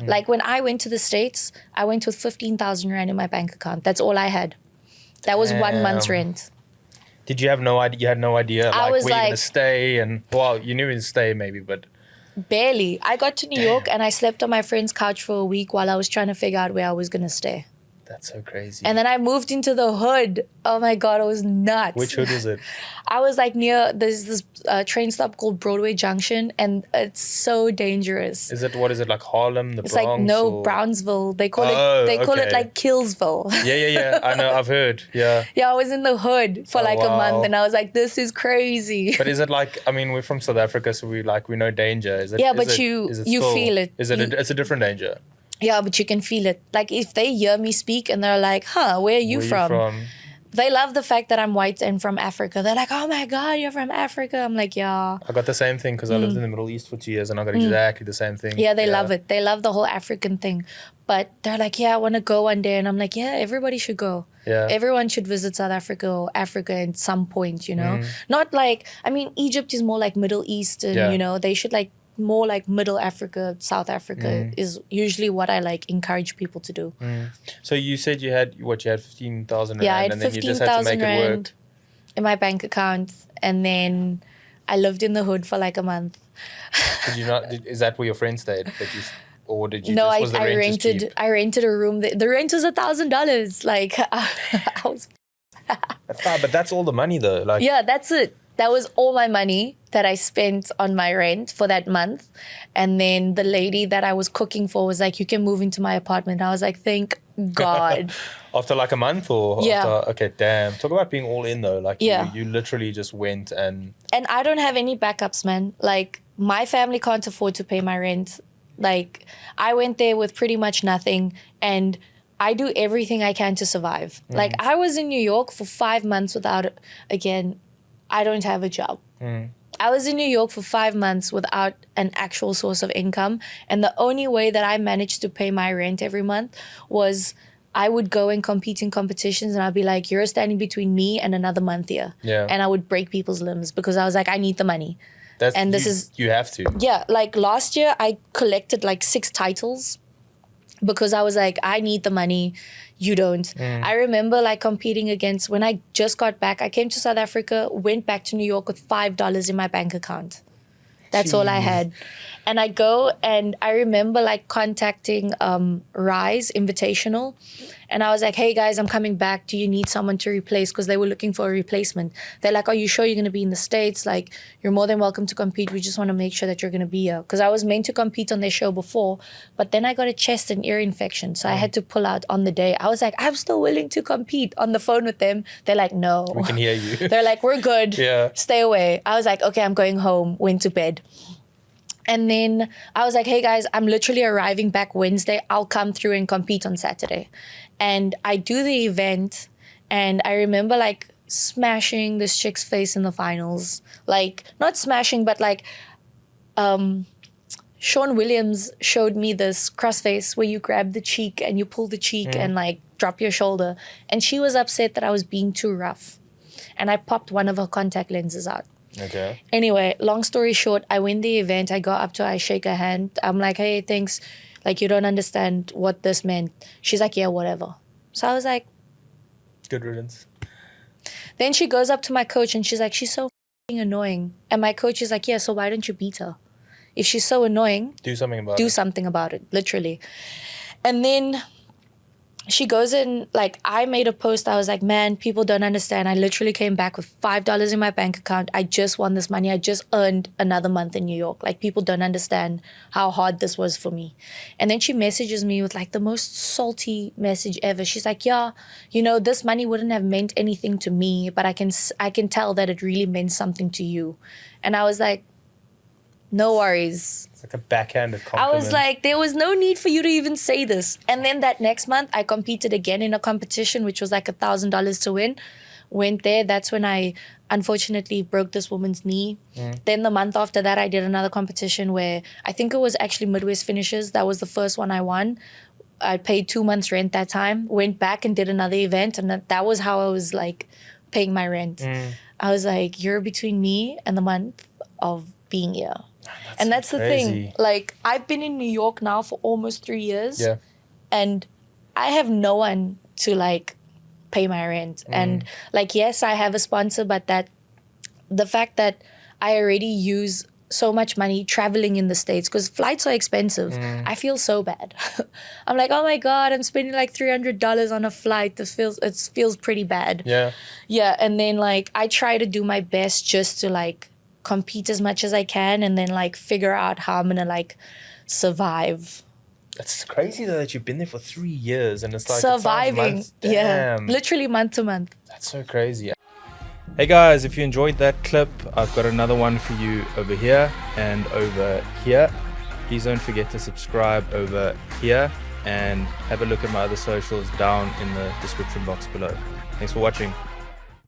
Like when I went to the States, I went with 15,000 Rand in my bank account. That's all I had. That was 1 month's rent. Did you have no idea? You had no idea I like was where you're like- gonna stay, and well, you knew you'd stay maybe, but Barely. I got to New York and I slept on my friend's couch for a week while I was trying to figure out where I was going to stay. that's so crazy. And then I moved into the hood. Oh my God, it was nuts. Which hood was it? I was like there's this train stop called Broadway Junction, and it's so dangerous. What is it like Harlem, the It's Bronx? like no or... Brownsville. They call okay. it like Killsville. Yeah. I know. I've heard. Yeah. Yeah, I was in the hood for like a wow. month, and I was like, this is crazy. But is it like? I mean, we're from South Africa, so we know danger. Is it? Yeah, is but it- you is it you still- feel it. Is it? It's a different danger. Yeah, but you can feel it. Like if they hear me speak and they're like, "Huh, where are you Where from?" They love the fact that I'm white and from Africa. They're like, "Oh my God, you're from Africa." I'm like, "Yeah." I got the same thing because I lived in the Middle East for 2 years, and I got exactly the same thing. Yeah, they love it. They love the whole African thing. But they're like, "Yeah, I want to go one day." And I'm like, "Yeah, everybody should go. Yeah. Everyone should visit South Africa or Africa at some point, you know? Not like, I mean, Egypt is more like Middle Eastern, Yeah. you know? They should like more like Middle Africa, South Africa is usually what I like encourage people to do. So you said you had 15,000 rand, Yeah, I had and then you just had to 15,000 make it work. Rand in my bank account. And then I lived in the hood for like a month. Did you not? Is that where your friend stayed? Or did you? No, just, was the I rent just rented. cheap? I rented a room. The rent was $1,000. Like I was. That's fine, but that's all the money though. Like Yeah, that's it. That was all my money that I spent on my rent for that month. And then the lady that I was cooking for was like, "You can move into my apartment." I was like, "Thank God." after like a month or Yeah. after, okay, damn. Talk about being all in though. Like Yeah. you literally just went and And I don't have any backups, man. Like my family can't afford to pay my rent. Like I went there with pretty much nothing, and I do everything I can to survive. Like I was in New York for 5 months without, again, I don't have a job. I was in New York for 5 months without an actual source of income. And the only way that I managed to pay my rent every month was I would go and compete in competitions, and I'd be like, "You're standing between me and another month here." Yeah. And I would break people's limbs because I was like, "I need the money." that's And this you, is- you have to. Yeah, like last year I collected like 6 titles because I was like, I need the money, you don't. I remember like competing against, when I just got back, I came to South Africa, went back to New York with $5 in my bank account. That's all I Jeez. had. And I go and I remember like contacting Rise Invitational. And I was like, "Hey guys, I'm coming back. Do you need someone to replace?" Because they were looking for a replacement. They're like, "Are you sure you're going to be in the States? Like, you're more than welcome to compete. We just want to make sure that you're going to be here." Because I was meant to compete on their show before, but then I got a chest and ear infection. So I had to pull out on the day. I was like, "I'm still willing to compete." On the phone with them, they're like, "No." We can hear you. They're like, "We're good. Yeah. Stay away." I was like, "Okay, I'm going home." Went to bed. And then I was like, "Hey guys, I'm literally arriving back Wednesday. I'll come through and compete on Saturday." And I do the event, and I remember like smashing this chick's face in the finals. Like, not smashing, but like Sean Williams showed me this crossface where you grab the cheek and you pull the cheek and like drop your shoulder. And she was upset that I was being too rough. And I popped one of her contact lenses out. Okay. Anyway, long story short, I win the event. I go up to her, I shake her hand. I'm like, "Hey, thanks. Like, you don't understand what this meant." She's like, "Yeah, whatever." So I was like, Good riddance. then she goes up to my coach and she's like, "She's so f***ing annoying." And my coach is like, "Yeah, so why don't you beat her? If she's so annoying, Do something about do it. something about it," literally. And then she goes in, like, I made a post. I was like, "Man, people don't understand. I literally came back with $5 in my bank account. I just won this money. I just earned another month in New York. Like, people don't understand how hard this was for me." And then she messages me with like the most salty message ever. She's like, "Yeah, you know, this money wouldn't have meant anything to me, but I can tell that it really meant something to you." And I was like, "No worries." It's like a backhanded I compliment. was like, there was no need for you to even say this. And then that next month, I competed again in a competition, which was like $1,000 to win. Went there. That's when I unfortunately broke this woman's knee. Then the month after that, I did another competition where I think it was actually Midwest Finishes. That was the first one I won. I paid 2 months rent that time. Went back and did another event. And that was how I was like paying my rent. I was like, "You're between me and the month of being here." And that's the thing. crazy. Like, I've been in New York now for almost 3 years. Yeah. And I have no one to like pay my rent. And like, yes, I have a sponsor, but the fact that I already use so much money traveling in the States, because flights are expensive. I feel so bad. I'm like, oh my God, I'm spending like $300 on a flight. It feels pretty bad. Yeah. Yeah. And then like, I try to do my best just to like compete as much as I can, and then like figure out how I'm gonna like survive. That's crazy though that you've been there for 3 years and it's like Surviving. Yeah. Damn. Literally month to month. That's so crazy. Hey guys, if you enjoyed that clip, I've got another one for you over here and over here. Please don't forget to subscribe over here and have a look at my other socials down in the description box below. Thanks for watching.